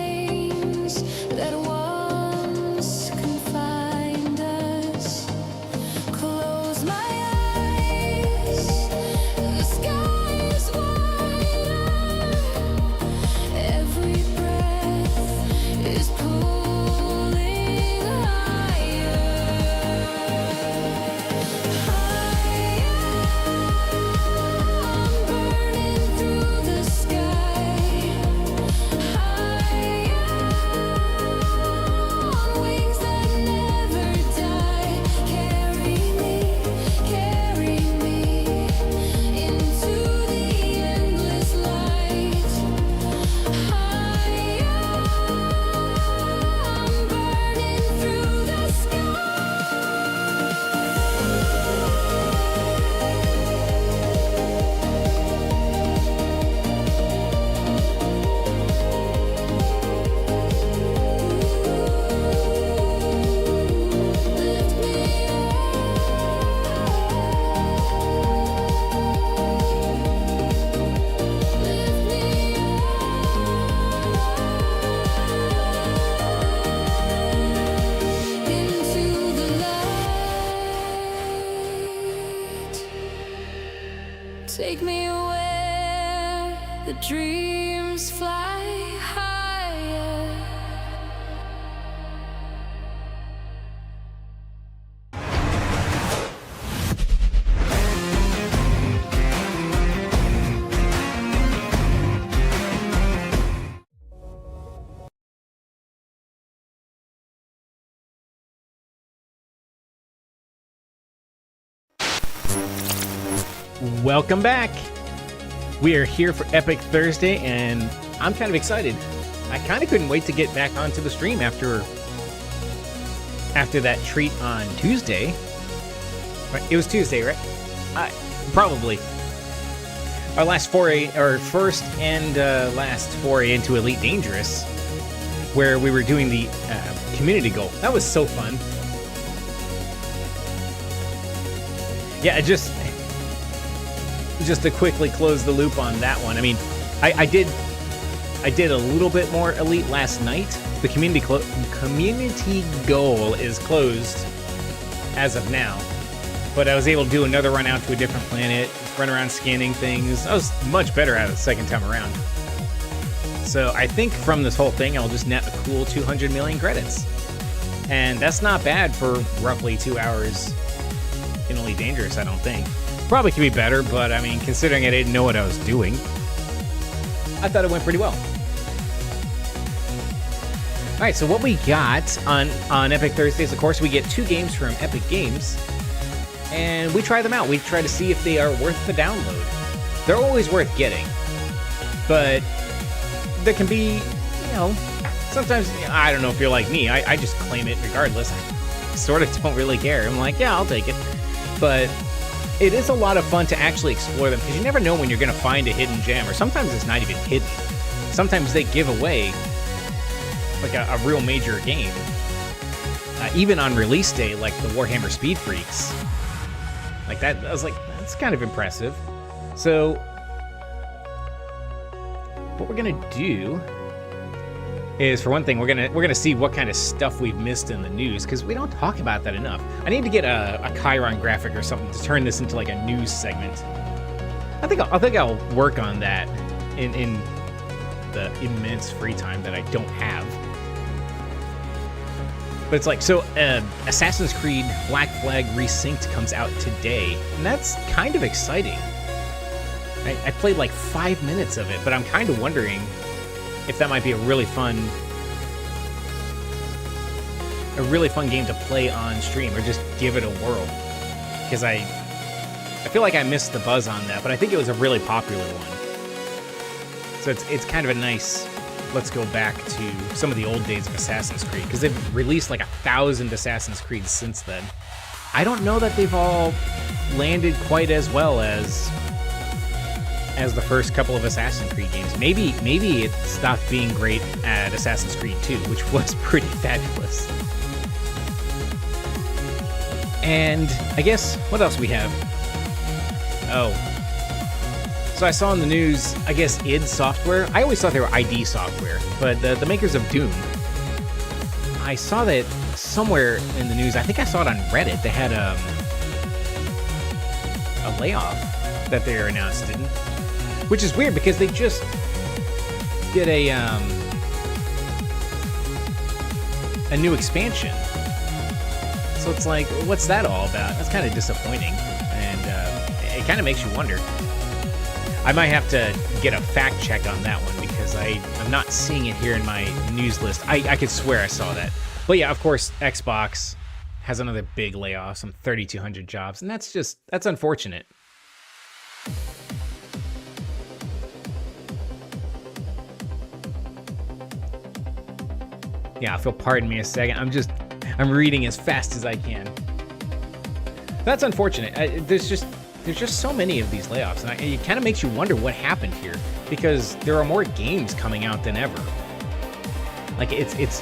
chains that once confined us. Close my eyes, the sky is wider. Every breath is pulling higher. I'm burning through the sky. On wings that never die. Carry me into the endless light. I'm burning through the sky. Lift me into the light. Take me where the dreams fly higher. Welcome back. We are here for Epic Thursday, and I'm kind of excited. I kind of couldn't wait to get back onto the stream after that treat on Tuesday. Right, it was Tuesday, right? Probably. Our last foray, or first and last foray into Elite Dangerous, where we were doing the community goal. That was so fun. Yeah, just to quickly close the loop on that one. I mean, I did a little bit more Elite last night. The community goal is closed as of now, but I was able to do another run out to a different planet, run around scanning things. I was much better at it the second time around. So I think from this whole thing, I'll just net a cool 200 million credits, and that's not bad for roughly 2 hours in Elite Dangerous, I don't think. Probably could be better, but I mean, considering I didn't know what I was doing, I thought it went pretty well. All right, so what we got on Epic Thursdays, of course, we get 2 games from Epic Games, and we try them out. We try to see if they are worth the download. They're always worth getting, but there can be, sometimes, I don't know if you're like me, I just claim it regardless. I sort of don't really care. I'm like, yeah, I'll take it. But it is a lot of fun to actually explore them, because you never know when you're going to find a hidden gem, or sometimes it's not even hidden. Sometimes they give away like a real major game. Even on release day, like the Warhammer Speed Freaks. Like that, I was like, that's kind of impressive. So what we're going to do is, for one thing, we're gonna see what kind of stuff we've missed in the news, because we don't talk about that enough. I need to get a Chiron graphic or something to turn this into like a news segment. I think I'll work on that in the immense free time that I don't have. But it's like, so Assassin's Creed Black Flag Resynced comes out today, and that's kind of exciting. I played like 5 minutes of it, but I'm kind of wondering if that might be a really fun game to play on stream, or just give it a whirl. Because I feel like I missed the buzz on that, but I think it was a really popular one. So it's kind of a nice, let's go back to some of the old days of Assassin's Creed, because they've released like 1,000 Assassin's Creeds since then. I don't know that they've all landed quite as well as the first couple of Assassin's Creed games. Maybe it stopped being great at Assassin's Creed 2, which was pretty fabulous. And I guess, what else we have? Oh. So I saw in the news, I guess id Software. I always thought they were ID Software, but the makers of Doom. I saw that somewhere in the news. I think I saw it on Reddit. They had a layoff that they announced, didn't? Which is weird because they just did a new expansion. So it's like, what's that all about? That's kind of disappointing, and it kind of makes you wonder. I might have to get a fact check on that one because I'm not seeing it here in my news list. I could swear I saw that. But yeah, of course, Xbox has another big layoff, some 3,200 jobs, and that's unfortunate. Yeah, if you'll pardon me a second, I'm reading as fast as I can. That's unfortunate. There's just so many of these layoffs, and it kind of makes you wonder what happened here, because there are more games coming out than ever. Like it's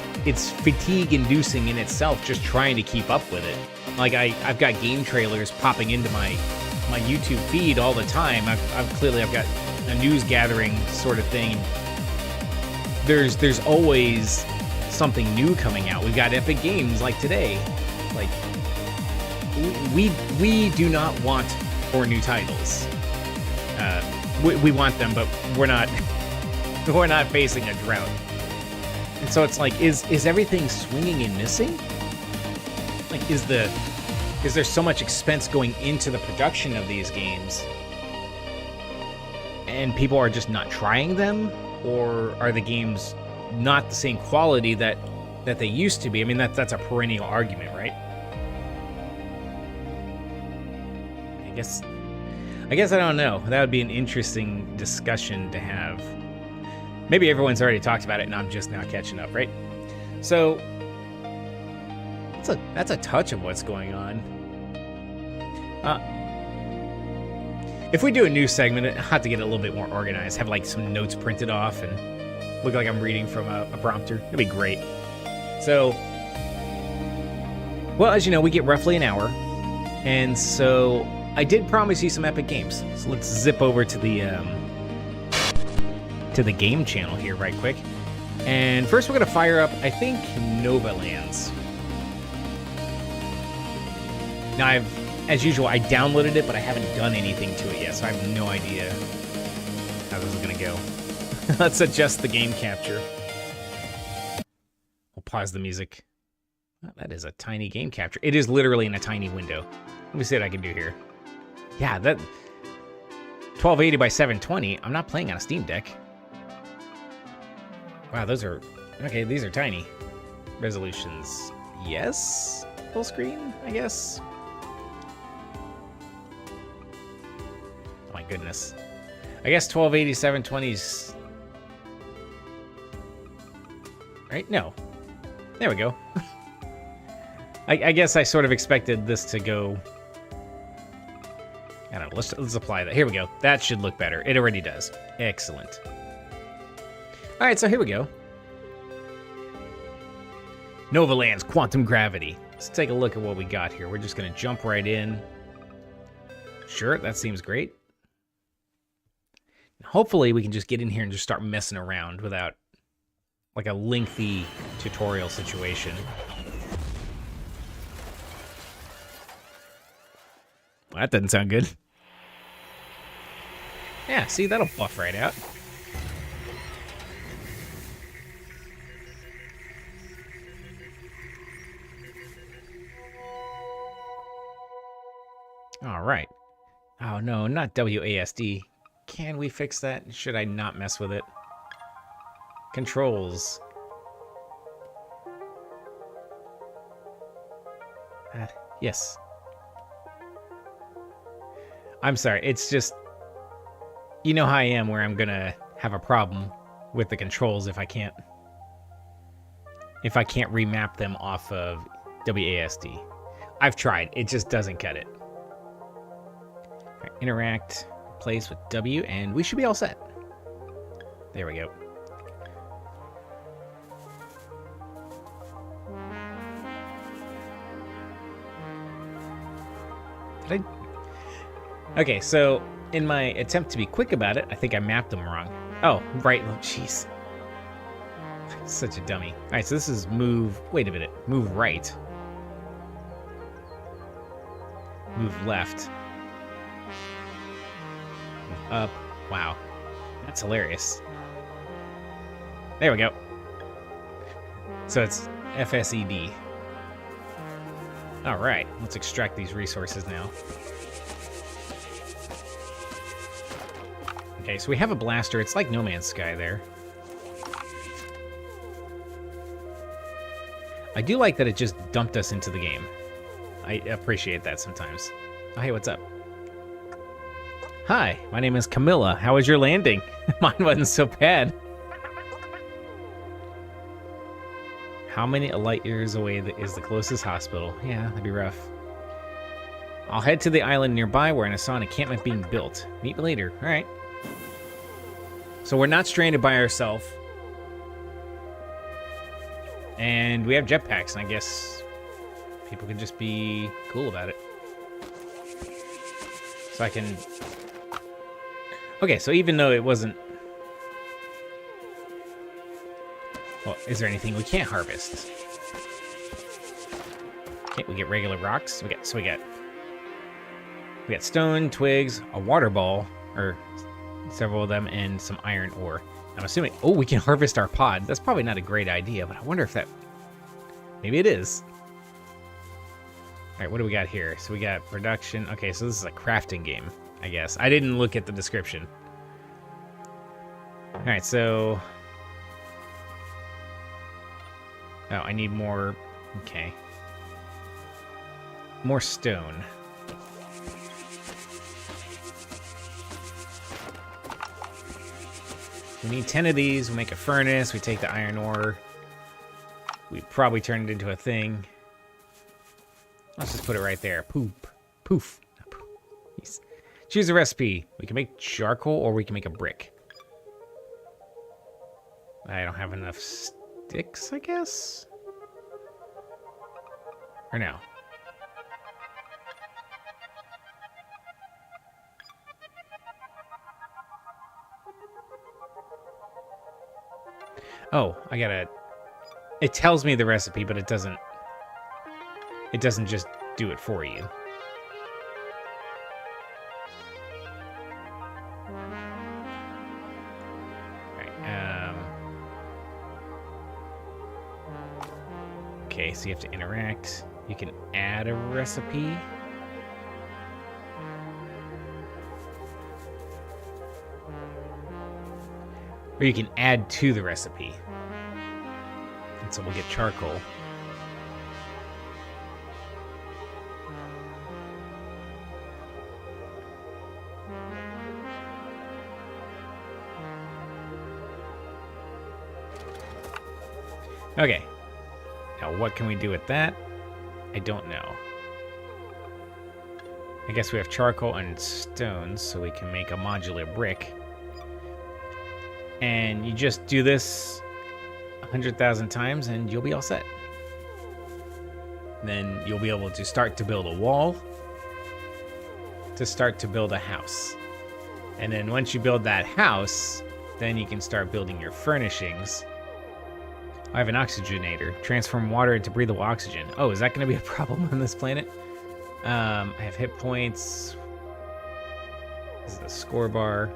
fatigue-inducing in itself just trying to keep up with it. Like I've got game trailers popping into my YouTube feed all the time. I've got a news gathering sort of thing. There's always something new coming out. We've got Epic Games like today. Like we do not want more new titles. We want them, but we're not facing a drought. And so it's like, is everything swinging and missing? Like, is there so much expense going into the production of these games, and people are just not trying them, or are the games not the same quality that they used to be? I mean, that's a perennial argument, right? I guess I don't know. That would be an interesting discussion to have. Maybe everyone's already talked about it and I'm just now catching up, right? So that's a touch of what's going on. If we do a new segment, I'll have to get a little bit more organized, have like some notes printed off and look like I'm reading from a prompter. It'd be great. So, well, as you know, we get roughly an hour. And so I did promise you some Epic Games. So let's zip over to the game channel here right quick. And first we're going to fire up, I think, Novalands. Now, as usual, I downloaded it, but I haven't done anything to it yet, so I have no idea how this is going to go. Let's adjust the game capture. We'll pause the music. Oh, that is a tiny game capture. It is literally in a tiny window. Let me see what I can do here. Yeah, that 1280 by 720. I'm not playing on a Steam Deck. Wow, those are... Okay, these are tiny. Resolutions. Yes? Full screen, I guess? Oh my goodness. I guess 1280, 720's... Right? No. There we go. I guess I sort of expected this to go... I don't know, let's apply that. Here we go. That should look better. It already does. Excellent. All right, so here we go. Novalands Quantum Gravity. Let's take a look at what we got here. We're just going to jump right in. Sure, that seems great. Hopefully we can just get in here and just start messing around without like a lengthy tutorial situation. Well, that doesn't sound good. Yeah, see, that'll buff right out. All right. Oh, no, not WASD. Can we fix that? Should I not mess with it? Controls. Yes. I'm sorry. It's just... You know how I am, where I'm going to have a problem with the controls if I can't remap them off of WASD. I've tried. It just doesn't cut it. Right, interact, place with W, and we should be all set. There we go. Okay, so in my attempt to be quick about it, I think I mapped them wrong. Oh, right. Oh, jeez. Such a dummy. All right, so this is move. Wait a minute. Move right. Move left. Move up. Wow. That's hilarious. There we go. So it's FSED. All right, let's extract these resources now. Okay, so we have a blaster. It's like No Man's Sky there. I do like that it just dumped us into the game. I appreciate that sometimes. Oh, hey, what's up? Hi, my name is Camilla. How was your landing? Mine wasn't so bad. How many light years away is the closest hospital? Yeah, that'd be rough. I'll head to the island nearby where I saw an encampment being built. Meet me later. All right. So we're not stranded by ourselves. And we have jetpacks, and I guess people can just be cool about it. So I can... Okay, so even though it wasn't... Well, is there anything we can't harvest? Can't we get regular rocks? We got stone, twigs, a water ball, or several of them, and some iron ore. I'm assuming... Oh, we can harvest our pod. That's probably not a great idea, but I wonder if that... Maybe it is. All right, what do we got here? So we got production. Okay, so this is a crafting game, I guess. I didn't look at the description. All right, so... Oh, I need more... Okay. More stone. We need 10 of these. We make a furnace. We take the iron ore. We probably turn it into a thing. Let's just put it right there. Poop. Poof. Jeez. Choose a recipe. We can make charcoal or we can make a brick. I don't have enough sticks, I guess? Or no? Oh, I gotta... It tells me the recipe, but it doesn't just do it for you. Right, okay, so you have to interact. You can add a recipe. Or you can add to the recipe. And so we'll get charcoal. Okay. Now what can we do with that? I don't know. I guess we have charcoal and stones, so we can make a modular brick. And you just do this 100,000 times and you'll be all set. Then you'll be able to start to build a wall, to start to build a house. And then once you build that house, then you can start building your furnishings. I have an oxygenator. Transform water into breathable oxygen. Oh, is that going to be a problem on this planet? I have hit points. This is a score bar.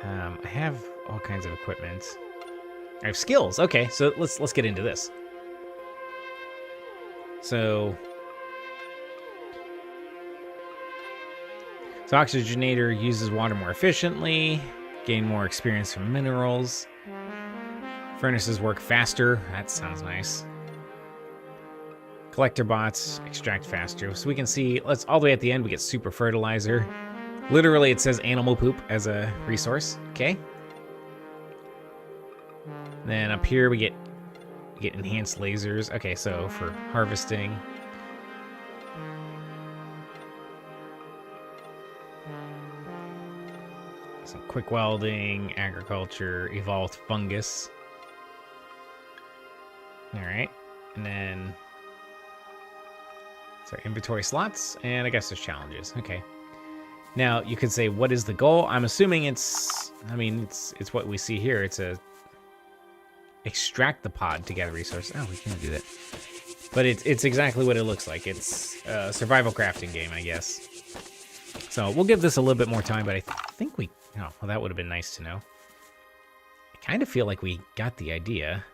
I have all kinds of equipment. I have skills. Okay, so let's get into this. So oxygenator uses water more efficiently. Gain more experience from minerals. Furnaces work faster. That sounds nice. Collector bots extract faster. So we can see, let's all the way at the end, we get super fertilizer. Literally, it says animal poop as a resource. Okay. Then up here, we get enhanced lasers. Okay, so for harvesting. Some quick welding, agriculture, evolved fungus. All right, and then Sorry, inventory slots, and I guess there's challenges. Okay. Now, you could say, what is the goal? I'm assuming it's, I mean, it's what we see here. It's a extract the pod to gather resources. Oh, we can't do that. But it's exactly what it looks like. It's a survival crafting game, I guess. So we'll give this a little bit more time, but I think we, oh, well, that would have been nice to know. I kind of feel like we got the idea.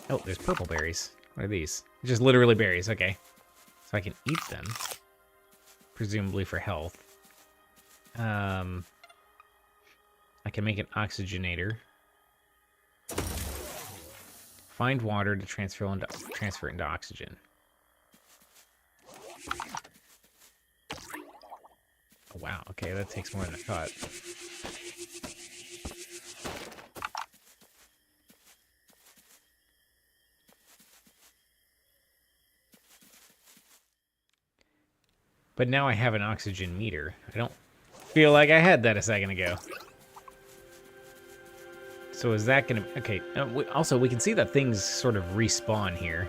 Oh, there's purple berries. What are these? Just literally berries, okay. So I can eat them, presumably for health. I can make an oxygenator. Find water to transfer it into oxygen. Oh, wow, okay, that takes more than I thought. But now I have an oxygen meter. I don't feel like I had that a second ago. So is that going to... Okay, also we can see that things sort of respawn here.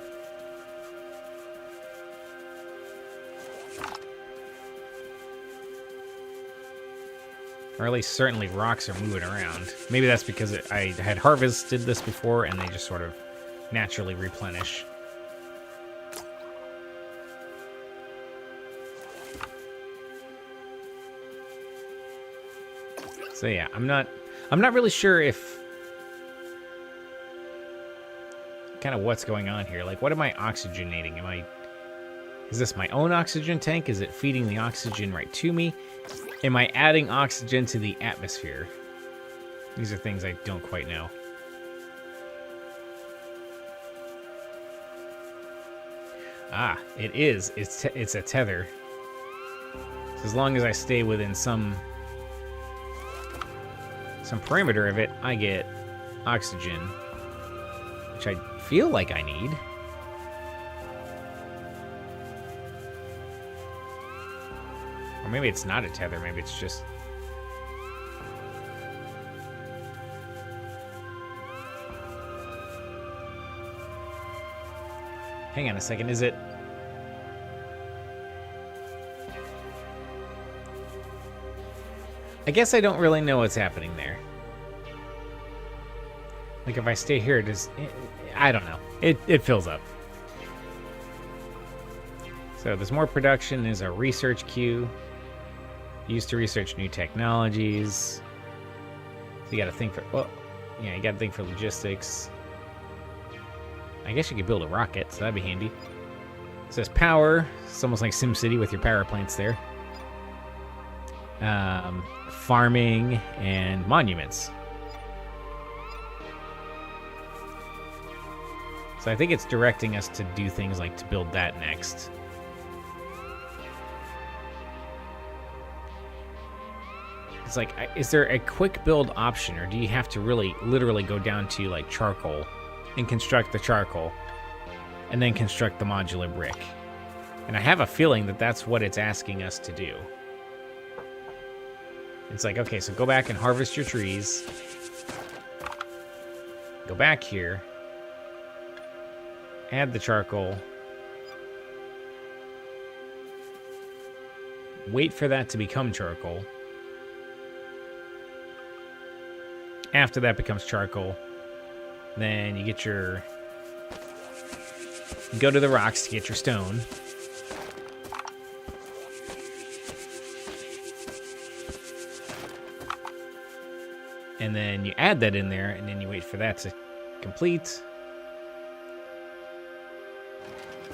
Or at least certainly rocks are moving around. Maybe that's because I had harvested this before and they just sort of naturally replenish. So yeah, I'm not really sure if kind of what's going on here. Like, what am I oxygenating? Is this my own oxygen tank? Is it feeding the oxygen right to me? Am I adding oxygen to the atmosphere? These are things I don't quite know. Ah, it is. It's a tether. So as long as I stay within some parameter of it, I get oxygen, which I feel like I need. Or maybe it's not a tether, maybe it's just... Hang on a second, is it... I guess I don't really know what's happening there. Like, if I stay here, I don't know. It fills up. So there's more production. There's a research queue. Used to research new technologies. So you got to think for... Well, yeah, you got to think for logistics. I guess you could build a rocket, so that'd be handy. It says power. It's almost like SimCity with your power plants there. Farming and monuments. So I think it's directing us to do things like to build that next. It's like, is there a quick build option, or do you have to literally go down to like charcoal and construct the charcoal and then construct the modular brick? And I have a feeling that that's what it's asking us to do. It's like, okay, so go back and harvest your trees. Go back here. Add the charcoal. Wait for that to become charcoal. After that becomes charcoal, then you get your... You go to the rocks to get your stone. And then you add that in there, and then you wait for that to complete.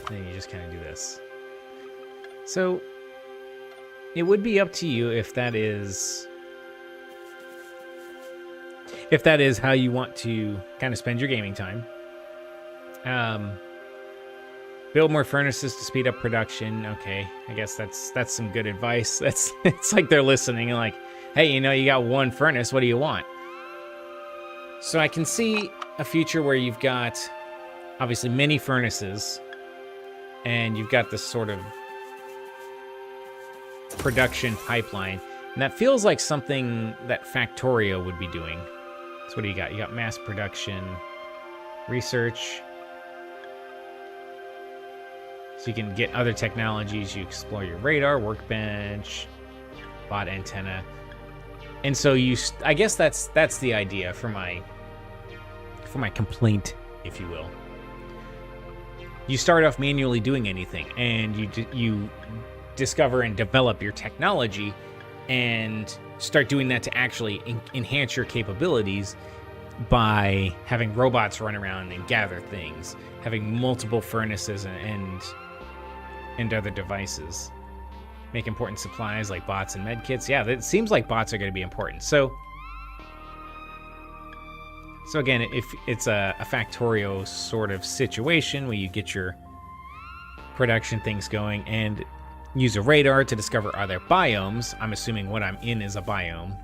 Then you just kind of do this. So, it would be up to you if that is how you want to kind of spend your gaming time. Build more furnaces to speed up production. Okay, I guess that's some good advice. It's like they're listening and like, hey, you got one furnace. What do you want? So I can see a future where you've got obviously many furnaces, and you've got this sort of production pipeline, and that feels like something that Factorio would be doing. So what do you got? You got mass production, research, So you can get other technologies. You explore your radar, workbench, bot antenna. And so I guess that's the idea for my complaint, if you will. You start off manually doing anything, and you discover and develop your technology and start doing that to actually enhance your capabilities by having robots run around and gather things, having multiple furnaces and other devices. Make important supplies like bots and medkits. Yeah, it seems like bots are going to be important. So again, if it's a Factorio sort of situation where you get your production things going and use a radar to discover other biomes. I'm assuming what I'm in is a biome.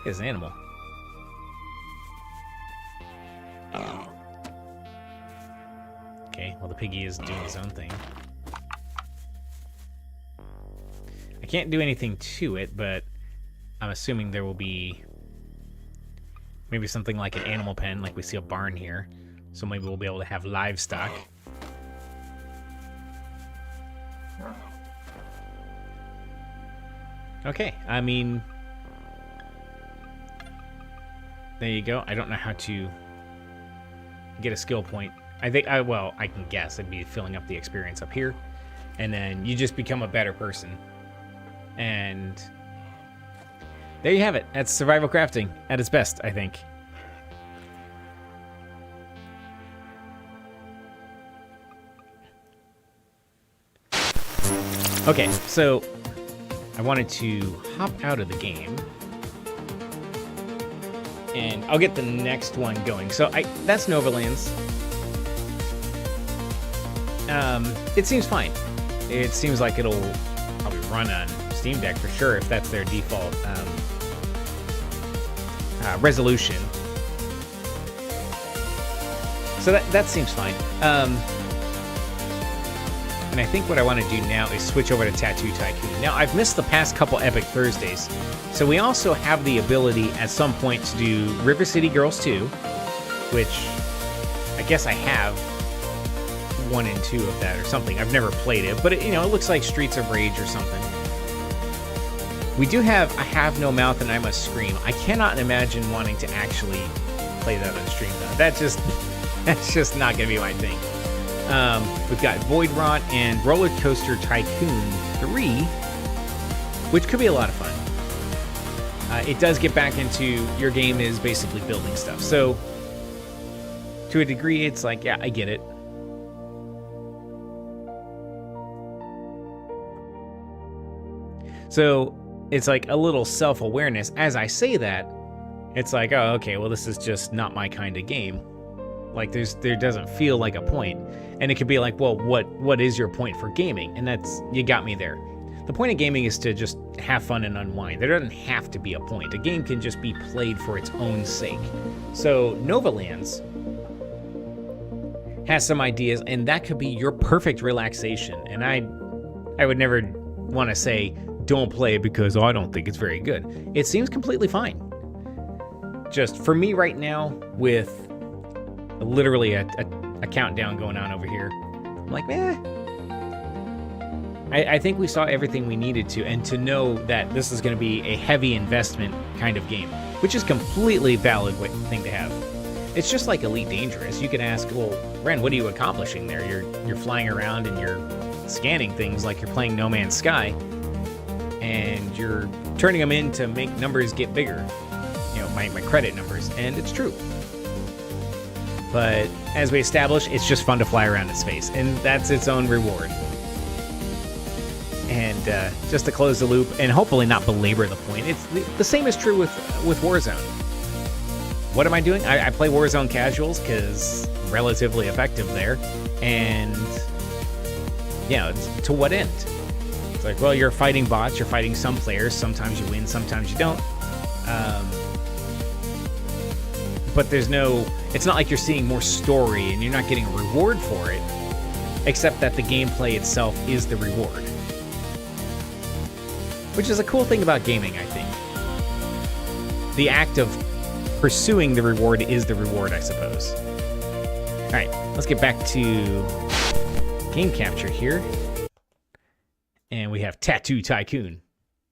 It's an animal. Okay, well the piggy is doing his own thing. I can't do anything to it, but I'm assuming there will be maybe something like an animal pen, like we see a barn here. So maybe we'll be able to have livestock. Okay, I mean, there you go. I don't know how to get a skill point. I think, well, I can guess it'd be filling up the experience up here. And then you just become a better person. And there you have it. That's survival crafting at its best, I think. Okay, so I wanted to hop out of the game. And I'll get the next one going. So that's Novalands. It seems fine. It seems like it'll probably run on Steam Deck for sure if that's their default resolution. So that seems fine. And I think what I want to do now is switch over to Tattoo Tycoon. Now, I've missed the past couple Epic Thursdays, so we also have the ability at some point to do River City Girls 2, which I guess I have 1 and 2 of that or something. I've never played it, but it looks like Streets of Rage or something. We do have I Have No Mouth and I Must Scream. I cannot imagine wanting to actually play that on stream, though. That's just not going to be my thing. We've got Void Rot and Roller Coaster Tycoon 3, which could be a lot of fun. It does get back into your game is basically building stuff. So, to a degree, it's like, yeah, I get it. So, it's like a little self-awareness. As I say that, it's like, oh, okay, well, this is just not my kind of game. Like, there doesn't feel like a point. And it could be like, well, what is your point for gaming? And that's, you got me there. The point of gaming is to just have fun and unwind. There doesn't have to be a point. A game can just be played for its own sake. So, Novalands has some ideas, and that could be your perfect relaxation. And I would never want to say, don't play it because I don't think it's very good. It seems completely fine. Just for me right now, with literally a countdown going on over here, I'm like, I think we saw everything we needed to, and to know that this is going to be a heavy investment kind of game, which is completely valid thing to have. It's just like Elite Dangerous. You can ask, well, Ren, what are you accomplishing there? You're flying around and you're scanning things like you're playing No Man's Sky, and you're turning them in to make numbers get bigger. My credit numbers, and it's true. But as we established, it's just fun to fly around in space, and that's its own reward. And just to close the loop, and hopefully not belabor the point, it's the same is true with Warzone. What am I doing? I play Warzone casuals because relatively effective there, and to what end? It's like, well, you're fighting bots, you're fighting some players. Sometimes you win, sometimes you don't. But it's not like you're seeing more story and you're not getting a reward for it, except that the gameplay itself is the reward. Which is a cool thing about gaming, I think. The act of pursuing the reward is the reward, I suppose. Alright, let's get back to game capture here. And we have Tattoo Tycoon,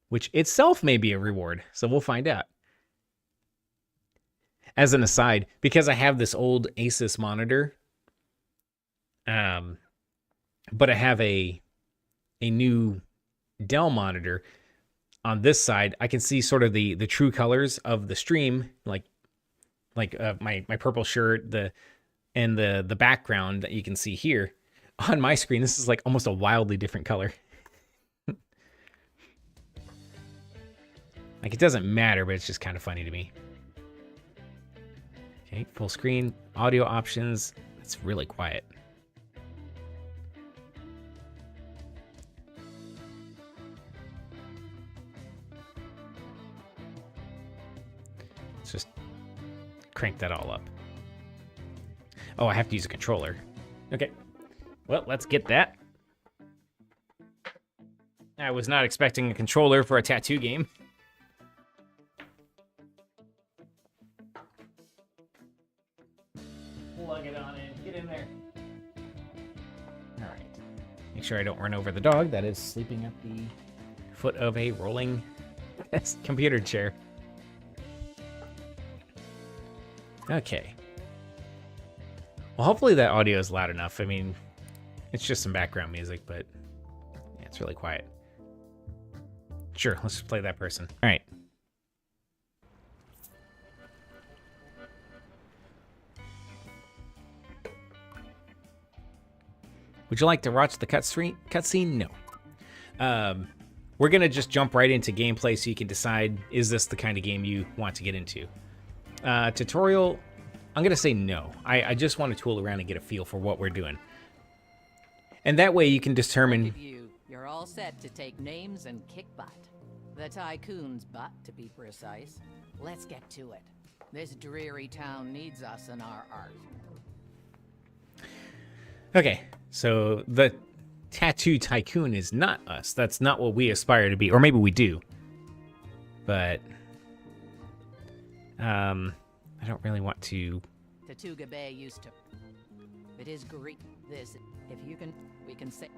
which itself may be a reward. So we'll find out. As an aside, because I have this old Asus monitor, but I have a new Dell monitor. On this side, I can see sort of the true colors of the stream, like my purple shirt, and the background that you can see here. On my screen, this is like almost a wildly different color. Like, it doesn't matter, but it's just kind of funny to me. Okay, full screen, audio options. It's really quiet. Let's just crank that all up. Oh, I have to use a controller. Okay, well, let's get that. I was not expecting a controller for a tattoo game. Plug it on in. Get in there. All right. Make sure I don't run over the dog that is sleeping at the foot of a rolling computer chair. Okay. Well, hopefully that audio is loud enough. I mean, it's just some background music, but yeah, it's really quiet. Sure, let's just play that person. All right. Would you like to watch the cutscene? No. We're going to just jump right into gameplay so you can decide, is this the kind of game you want to get into? Tutorial, I'm going to say no. I just want to tool around and get a feel for what we're doing. And that way you can determine... You're all set to take names and kick butt. The Tycoon's butt, to be precise. Let's get to it. This dreary town needs us and our art. Okay, so the Tattoo Tycoon is not us. That's not what we aspire to be. Or maybe we do. But... I don't really want to... Tatuga Bay used to... It is Greek. This... If you can... We can say...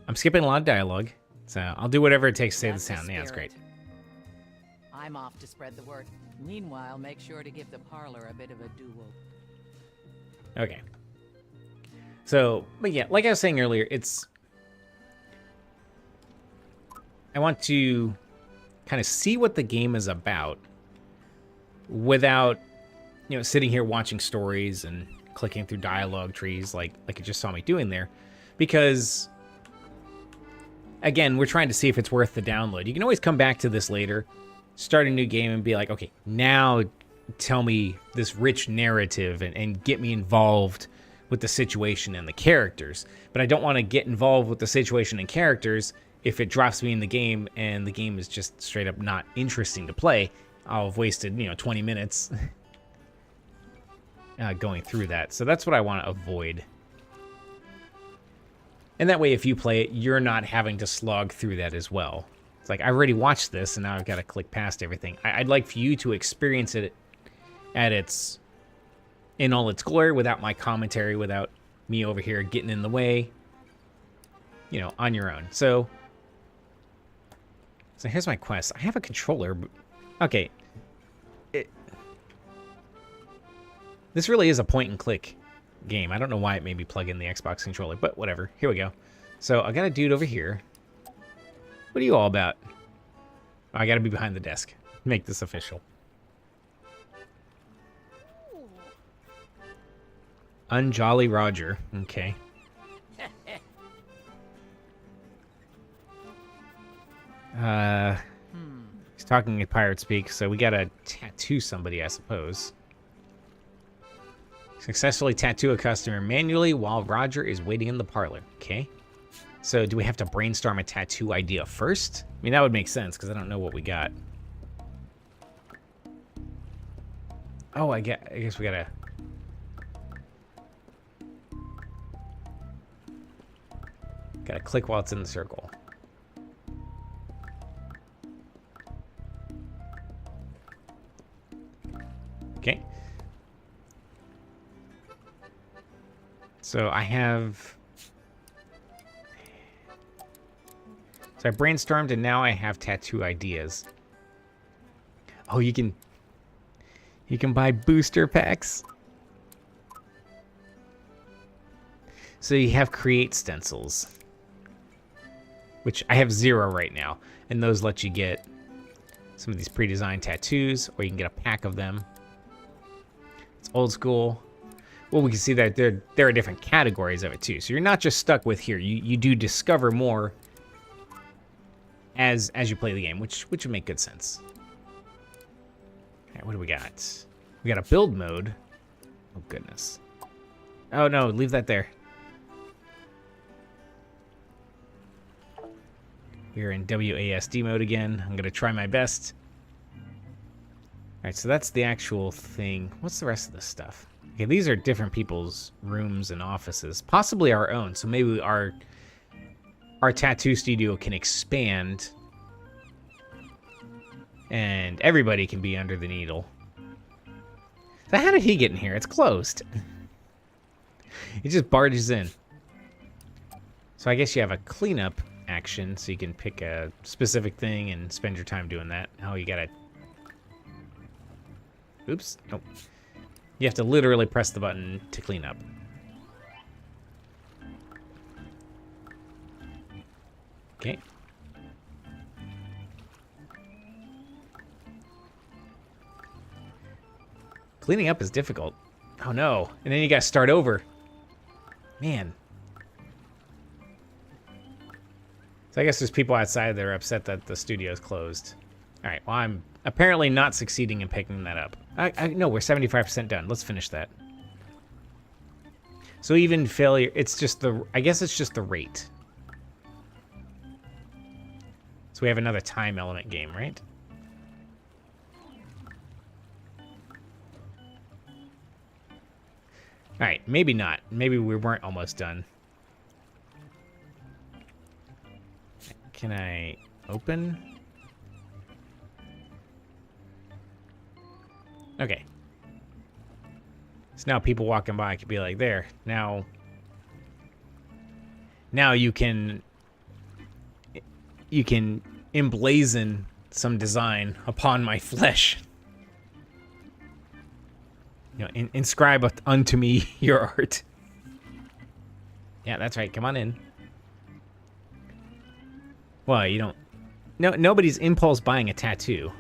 I'm skipping a lot of dialogue. So I'll do whatever it takes to say the sound. Yeah, that's great. I'm off to spread the word. Meanwhile, make sure to give the parlor a bit of a duel. Okay. So, but yeah, like I was saying earlier, it's... I want to kind of see what the game is about without, you know, sitting here watching stories and clicking through dialogue trees like you just saw me doing there. Because, again, we're trying to see if it's worth the download. You can always come back to this later, start a new game, and be like, okay, now tell me this rich narrative and get me involved with the situation and the characters. But I don't want to get involved with the situation and characters if it drops me in the game and the game is just straight up not interesting to play. I'll have wasted, 20 minutes going through that. So that's what I want to avoid. And that way, if you play it, you're not having to slog through that as well. It's like, I already watched this, and now I've got to click past everything. I'd like for you to experience it in all its glory, without my commentary, without me over here getting in the way, on your own. So here's my quest. I have a controller. Okay. This really is a point-and-click game. I don't know why it made me plug in the Xbox controller, but whatever. Here we go. So I got a dude over here. What are you all about? Oh, I got to be behind the desk. Make this official. Unjolly Roger. Okay. He's talking in pirate speak, so we gotta tattoo somebody, I suppose. Successfully tattoo a customer manually while Roger is waiting in the parlor. Okay. So do we have to brainstorm a tattoo idea first? I mean, that would make sense, because I don't know what we got. Oh, I guess we gotta... Gotta click while it's in the circle. Okay. So I have So I brainstormed, and now I have tattoo ideas. Oh, you can buy booster packs. So you have create stencils, which I have 0 right now, and those let you get some of these pre-designed tattoos, or you can get a pack of them. It's old school. Well, we can see that there are different categories of it too. So you're not just stuck with here. You do discover more as you play the game, which would make good sense. All right, what do we got? We got a build mode. Oh goodness. Oh no, leave that there. We're in WASD mode again. I'm gonna try my best. All right, so that's the actual thing. What's the rest of this stuff? Okay, these are different people's rooms and offices, possibly our own. So maybe our tattoo studio can expand, and everybody can be under the needle. So how did he get in here? It's closed. He just barges in. So I guess you have a cleanup action, so you can pick a specific thing and spend your time doing that. Oh, you gotta... Oops. Nope. You have to literally press the button to clean up. Okay. Cleaning up is difficult. Oh no. And then you gotta start over. Man. So I guess there's people outside that are upset that the studio's closed. Alright, well I'm apparently not succeeding in picking that up. No, we're 75% done. Let's finish that. So even failure, it's just the, I guess it's just the rate. So we have another time element game, right? Alright, maybe not. Maybe we weren't almost done. Can I open? Okay. So now people walking by could be like, there. Now you can emblazon some design upon my flesh. You know, inscribe unto me your art. Yeah, that's right. Come on in. Well, you don't... No, nobody's impulse buying a tattoo.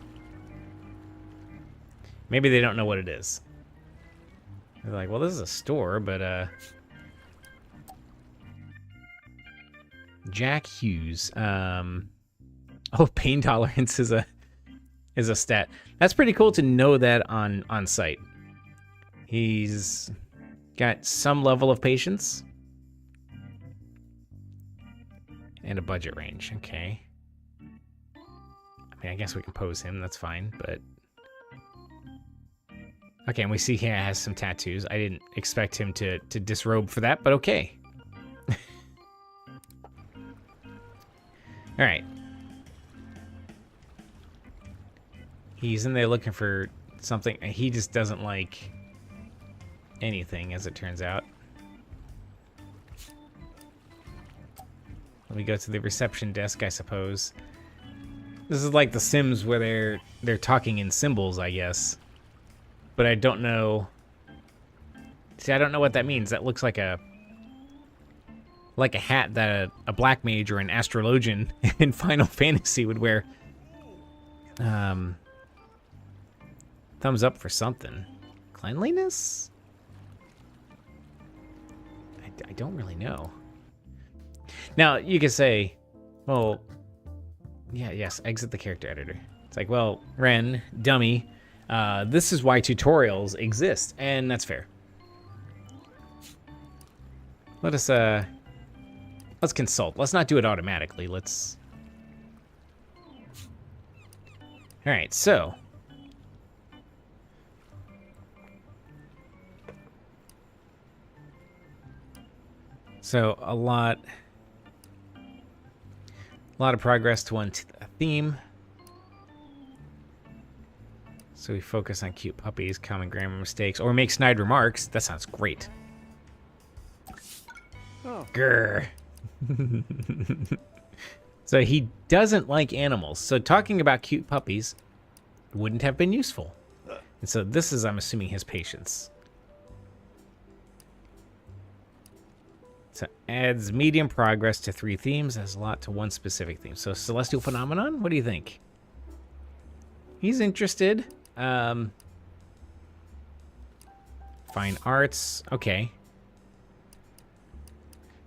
Maybe they don't know what it is. They're like, well, this is a store, but, Jack Hughes. Oh, pain tolerance is a stat. That's pretty cool to know that on site. He's got some level of patience. And a budget range, okay. I mean, I guess we can pose him, that's fine, but... Okay, and we see he has some tattoos. I didn't expect him to disrobe for that, but okay. Alright. He's in there looking for something. He just doesn't like anything, as it turns out. Let me go to the reception desk, I suppose. This is like The Sims where they're talking in symbols, I guess. But I don't know. See, I don't know what that means. That looks like a hat that a black mage or an astrologian in Final Fantasy would wear. Thumbs up for something. Cleanliness? I don't really know. Now, you could say, well, yeah, yes, exit the character editor. It's like, well, Ren, dummy, this is why tutorials exist, and that's fair. Let's consult. Let's not do it automatically. Let's... Alright, so... So, a lot of progress to one theme. So we focus on cute puppies, common grammar mistakes, or make snide remarks. That sounds great. Oh. Grr. So he doesn't like animals. So talking about cute puppies wouldn't have been useful. And so this is, I'm assuming, his patience. So adds medium progress to 3 themes, has a lot to one specific theme. So celestial phenomenon, what do you think? He's interested. Fine arts, okay.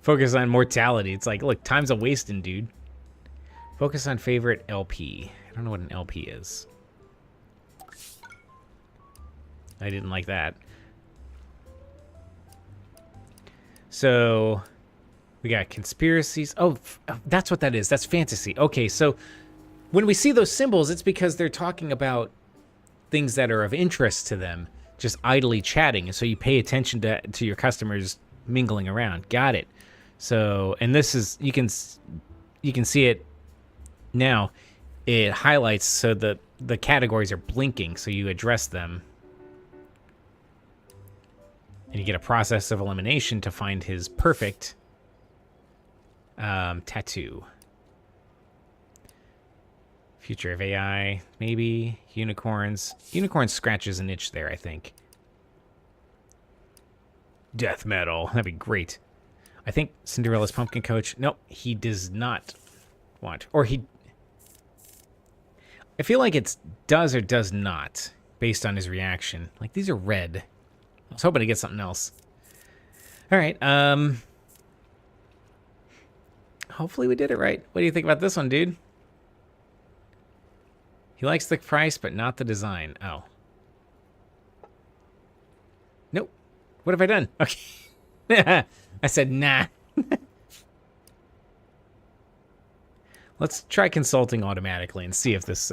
Focus on mortality. It's like, look, time's a wasting, dude. Focus on favorite LP. I don't know what an LP is. I didn't like that. So we got conspiracies. Oh, that's what that is. That's fantasy. Okay, so when we see those symbols, it's because they're talking about things that are of interest to them, just idly chatting. So you pay attention to your customers mingling around. Got it. So, and this is, you can see it now. It highlights so that the categories are blinking, so you address them. And you get a process of elimination to find his perfect tattoo. Future of AI, maybe. Unicorns. Unicorn scratches an itch there, I think. Death metal. That'd be great. I think Cinderella's pumpkin coach. Nope, he does not want. Or he... I feel like it's does or does not, based on his reaction. Like, these are red. I was hoping to get something else. All right, hopefully we did it right. What do you think about this one, dude? He likes the price, but not the design. Oh. Nope. What have I done? Okay. I said, nah. Let's try consulting automatically and see if this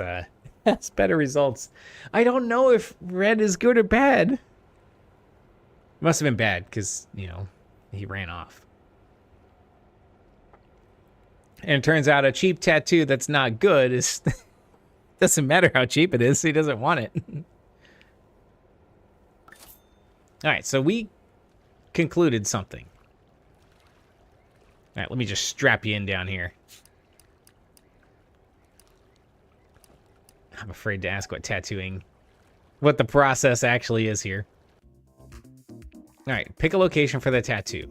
has better results. I don't know if red is good or bad. Must have been bad because, you know, he ran off. And it turns out a cheap tattoo that's not good is... doesn't matter how cheap it is. He doesn't want it. All right, so we concluded something. All right, let me just strap you in down here. I'm afraid to ask what the process actually is here. All right, pick a location for the tattoo.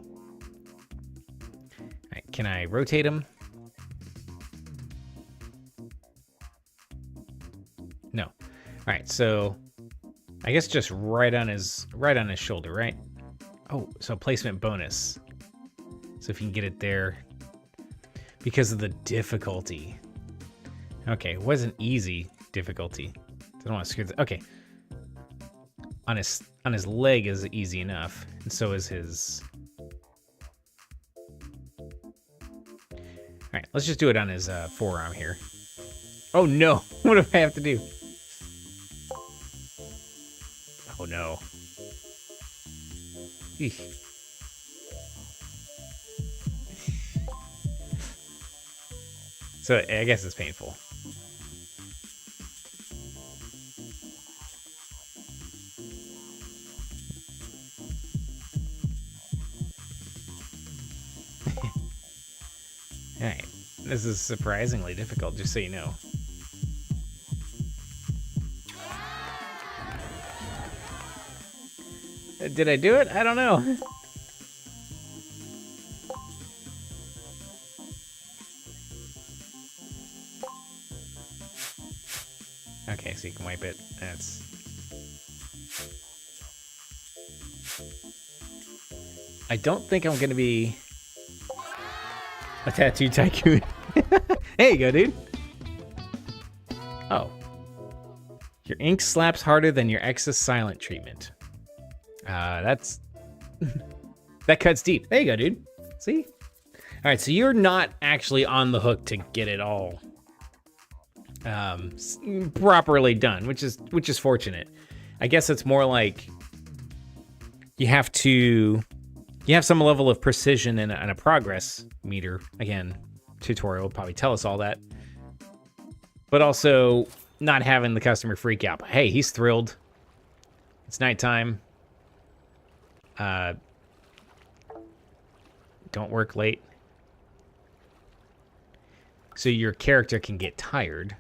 All right, can I rotate him? No. All right, so I guess just right on his shoulder, right? Oh, so placement bonus. So if you can get it there because of the difficulty. Okay, it wasn't easy difficulty. I don't want to screw this. Okay. On his leg is easy enough, and so is his. All right, let's just do it on his forearm here. Oh no! What do I have to do? Oh no! Eesh. So I guess it's painful. Alright, this is surprisingly difficult, just so you know. Did I do it? I don't know. Okay, so you can wipe it. That's... I don't think I'm gonna be a tattoo tycoon. There you go, dude. Oh. Your ink slaps harder than your ex's silent treatment. That's... that cuts deep. There you go, dude. See? Alright, so you're not actually on the hook to get it all properly done, which is fortunate. I guess it's more like you have some level of precision and a progress meter. Again, tutorial will probably tell us all that. But also not having the customer freak out. But hey, he's thrilled. It's nighttime. Don't work late. so your character can get tired.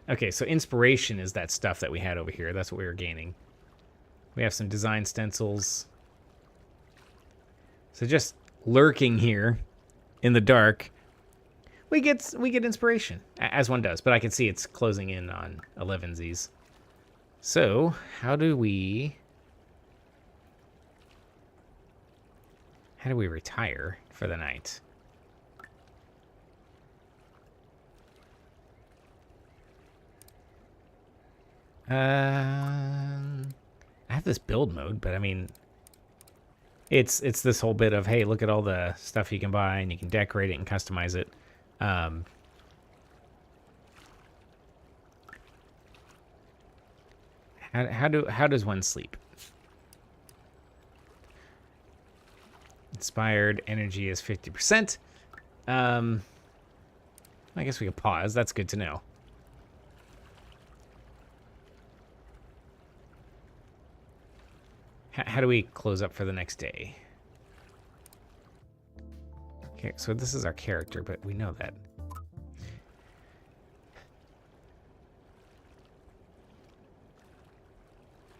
Okay, so inspiration is that stuff that we had over here. That's what we were gaining. We have some design stencils. So just lurking here in the dark, we get inspiration, as one does. But I can see it's closing in on 11Zs. So how do we retire for the night? I have this build mode, but I mean, it's this whole bit of, hey, look at all the stuff you can buy, and you can decorate it and customize it. How does one sleep? Inspired energy is 50%. I guess we could pause. That's good to know. How do we close up for the next day? Okay, so this is our character, but we know that.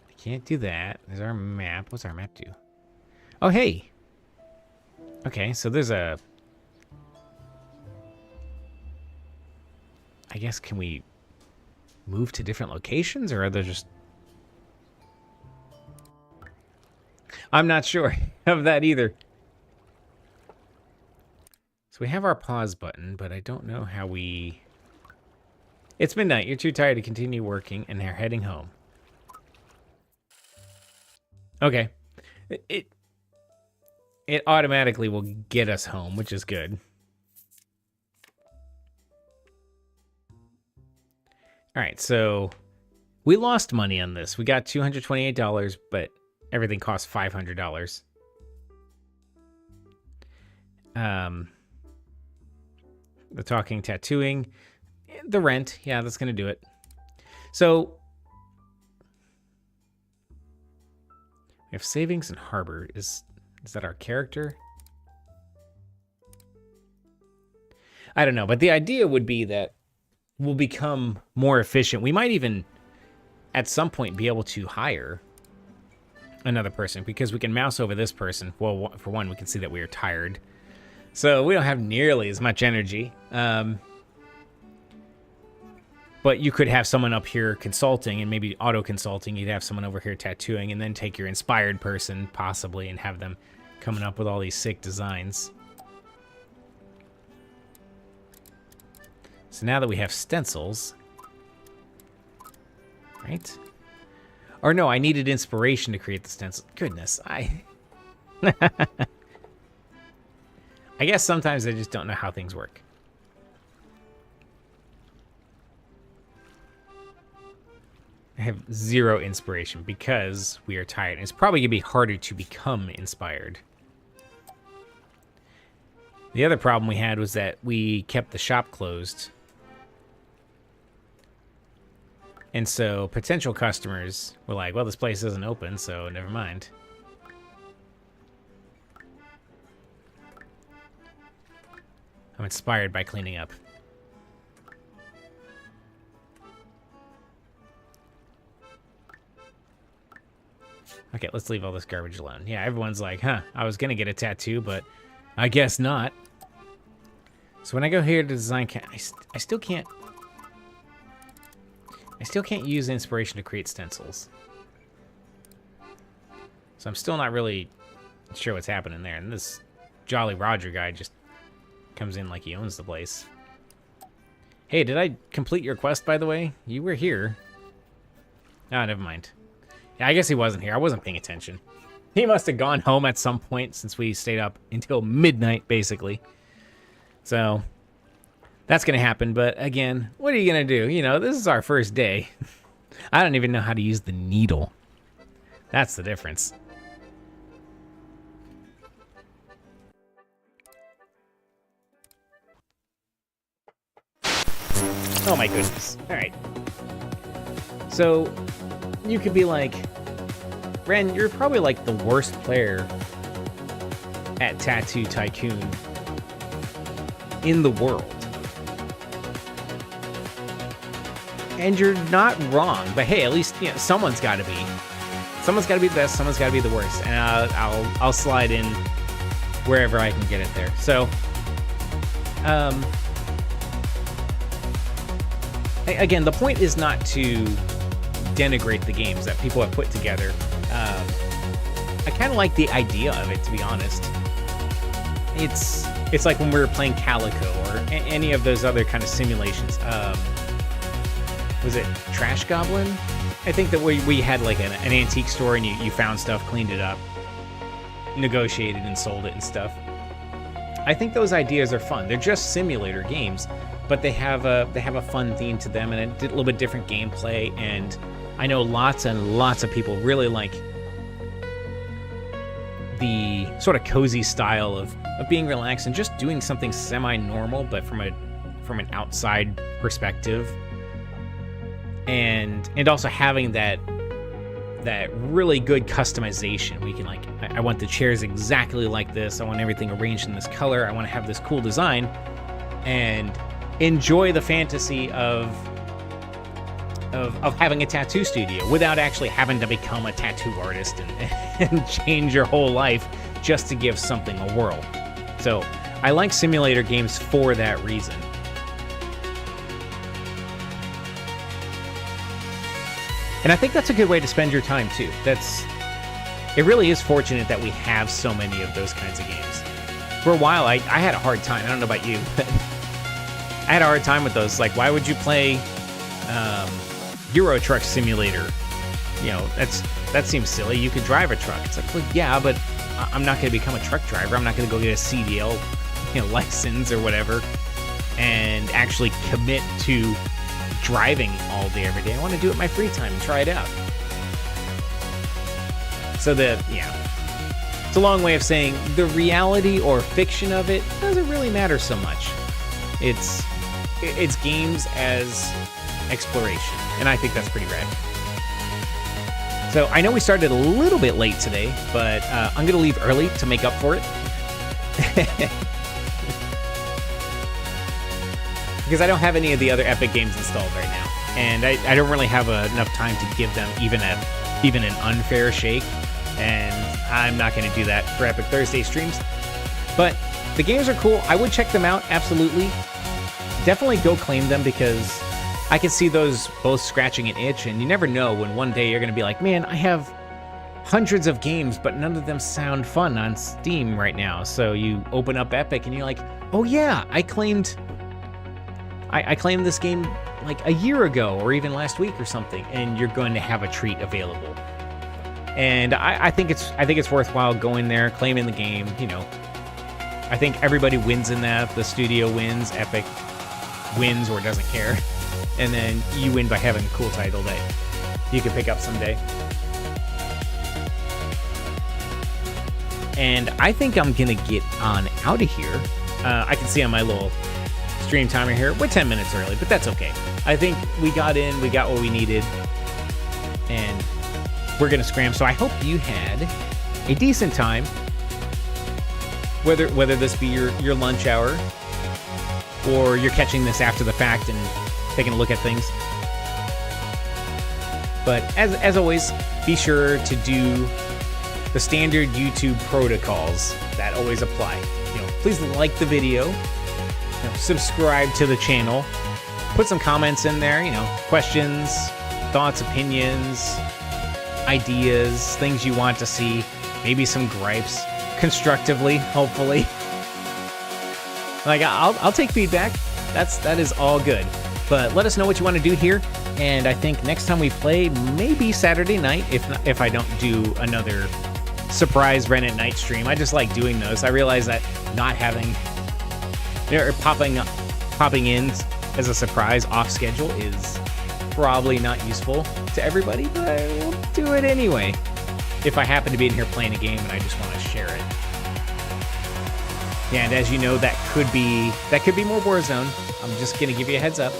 I can't do that. There's our map. What's our map do? Oh, hey! Okay, so there's a... I guess, can we move to different locations, or are there just... I'm not sure of that either. So we have our pause button, but I don't know how we... It's midnight. You're too tired to continue working, and they're heading home. Okay. It automatically will get us home, which is good. All right, so we lost money on this. We got $228, but everything costs $500. The talking, tattooing, the rent. Yeah, that's going to do it. So we have savings and harbor. Is that our character? I don't know, but the idea would be that we'll become more efficient. We might even, at some point, be able to hire another person because we can mouse over this person. Well, for one, we can see that we are tired. So we don't have nearly as much energy. But you could have someone up here consulting and maybe auto-consulting. You'd have someone over here tattooing and then take your inspired person, possibly, and have them coming up with all these sick designs. So now that we have stencils, right? Or no, I needed inspiration to create the stencil. Goodness, I guess sometimes I just don't know how things work. I have zero inspiration because we are tired. And it's probably going to be harder to become inspired. The other problem we had was that we kept the shop closed. And so potential customers were like, well, this place isn't open, so never mind. I'm inspired by cleaning up. Okay, let's leave all this garbage alone. Yeah, everyone's like, huh, I was going to get a tattoo, but I guess not. So when I go here to design, I still can't use inspiration to create stencils. So I'm still not really sure what's happening there. And this Jolly Roger guy just comes in like he owns the place. Hey, did I complete your quest, by the way? You were here. Ah, never mind. Yeah, I guess he wasn't here. I wasn't paying attention. He must have gone home at some point since we stayed up until midnight, basically. So that's going to happen. But again, what are you going to do? You know, this is our first day. I don't even know how to use the needle. That's the difference. Oh my goodness. All right. So you could be like, Ren, you're probably like the worst player at Tattoo Tycoon. in the world. And you're not wrong, but hey, at least someone's got to be the best, someone's got to be the worst, and I'll slide in wherever I can get it there. So, again, the point is not to denigrate the games that people have put together. I kind of like the idea of it, to be honest. It's like when we were playing Calico or any of those other kind of simulations. Was it Trash Goblin? I think that we had like an antique store and you found stuff, cleaned it up, negotiated and sold it and stuff. I think those ideas are fun. They're just simulator games, but they have a fun theme to them and a little bit different gameplay. And I know lots and lots of people really like the sort of cozy style of being relaxed and just doing something semi-normal, but from an outside perspective. And also having that really good customization. We can I want the chairs exactly like this. I want everything arranged in this color. I want to have this cool design, and enjoy the fantasy of having a tattoo studio without actually having to become a tattoo artist and change your whole life just to give something a whirl. So I like simulator games for that reason. And I think that's a good way to spend your time too. It really is fortunate that we have so many of those kinds of games. For a while, I had a hard time. I don't know about you, but I had a hard time with those. Like, why would you play Euro Truck Simulator? That seems silly. You could drive a truck. It's like, well, yeah, but I'm not going to become a truck driver. I'm not going to go get a CDL license or whatever and actually commit to driving all day every day. I want to do it in my free time and try it out. So it's a long way of saying the reality or fiction of it doesn't really matter so much. It's games as exploration, and I think that's pretty rad. So I know we started a little bit late today, but I'm going to leave early to make up for it. Because I don't have any of the other Epic games installed right now, and I don't really have enough time to give them even an unfair shake, and I'm not going to do that for Epic Thursday streams. But the games are cool. I would check them out, absolutely. Definitely go claim them, because I can see those both scratching an itch, and you never know when one day you're going to be like, man, I have hundreds of games, but none of them sound fun on Steam right now. So you open up Epic, and you're like, oh yeah, I claimed this game like a year ago or even last week or something, and you're going to have a treat available. And I think it's worthwhile going there, claiming the game. I think everybody wins in that. The studio wins, Epic wins or doesn't care, and then you win by having a cool title that you can pick up someday. And I think I'm gonna get on out of here. I can see on my little stream timer here, we're 10 minutes early, but that's okay. I think we got what we needed, and we're gonna scram. So I hope you had a decent time, whether this be your lunch hour or you're catching this after the fact and taking a look at things. But as always, be sure to do the standard YouTube protocols that always apply. Please like the video. Subscribe to the channel, put some comments in there, questions, thoughts, opinions, ideas, things you want to see, maybe some gripes, constructively, hopefully. I'll take feedback. That is all good. But let us know what you want to do here, and I think next time we play, maybe Saturday night, if I don't do another surprise Ren at Night stream. I just like doing those. I realize that not having popping in as a surprise off schedule is probably not useful to everybody, but I will do it anyway if I happen to be in here playing a game and I just want to share it. Yeah, and as you know, that could be more Warzone. I'm just gonna give you a heads up.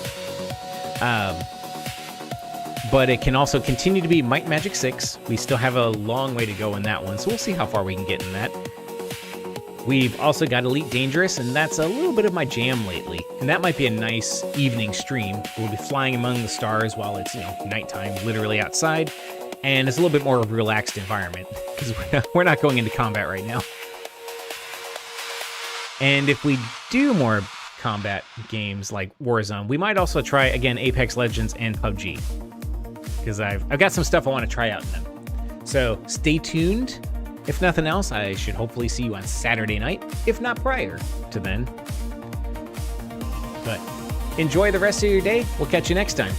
But it can also continue to be Might Magic 6. We still have a long way to go in that one, so we'll see how far we can get in that. We've also got Elite Dangerous, and that's a little bit of my jam lately. And that might be a nice evening stream. We'll be flying among the stars while it's, nighttime, literally outside. And it's a little bit more of a relaxed environment, because we're not going into combat right now. And if we do more combat games like Warzone, we might also try, again, Apex Legends and PUBG. Because I've got some stuff I want to try out in them. So stay tuned. If nothing else, I should hopefully see you on Saturday night, if not prior to then. But enjoy the rest of your day. We'll catch you next time.